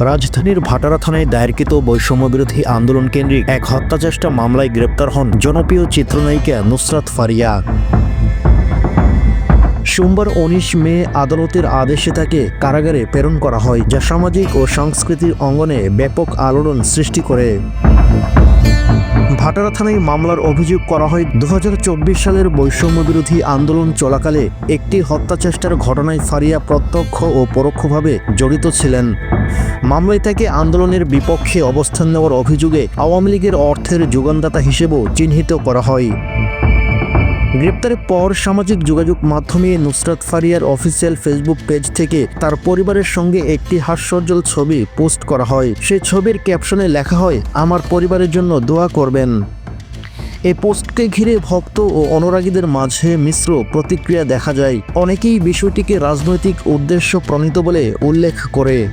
রাজধানীর ভাটারা থানায় দায়েরকৃত বৈষম্যবিরোধী আন্দোলন কেন্দ্রিক এক হত্যাচেষ্টা মামলায় গ্রেপ্তার হন জনপ্রিয় চিত্রনায়িকা নুসরাত ফারিয়া। সোমবার ১৯ মে আদালতের আদেশে তাকে কারাগারে প্রেরণ করা হয়, যা সামাজিক ও সাংস্কৃতিক অঙ্গনে ব্যাপক আলোড়ন সৃষ্টি করে। ভাটারা থানায় মামলার অভিযোগ করা হয় ২০২৪ সালের বৈষম্যবিরোধী আন্দোলন চলাকালে একটি হত্যাচেষ্টার ঘটনায় ফারিয়া প্রত্যক্ষ ও পরোক্ষভাবে জড়িত ছিলেন। মামলায় তাকে আন্দোলনের বিপক্ষে অবস্থান নেওয়ার অভিযোগে আওয়ামী লীগের অর্থের যোগানদাতা হিসেবেও চিহ্নিত করা হয়। গ্রেপ্তারের পর সামাজিক যোগাযোগ মাধ্যমে নুসরাত ফারিয়ার অফিসিয়াল ফেসবুক পেজ থেকে তার পরিবারের সঙ্গে একটি হাস্যোজ্জ্বল ছবি পোস্ট করা হয়। সেই ছবির ক্যাপশনে লেখা হয়, "আমার পরিবারের জন্য দোয়া করবেন।" এই পোস্টকে ঘিরে ভক্ত ও অনুরাগীদের মাঝে মিশ্র প্রতিক্রিয়া দেখা যায়। অনেকেই বিষয়টিকে রাজনৈতিক উদ্দেশ্য প্রণীত বলে উল্লেখ করে।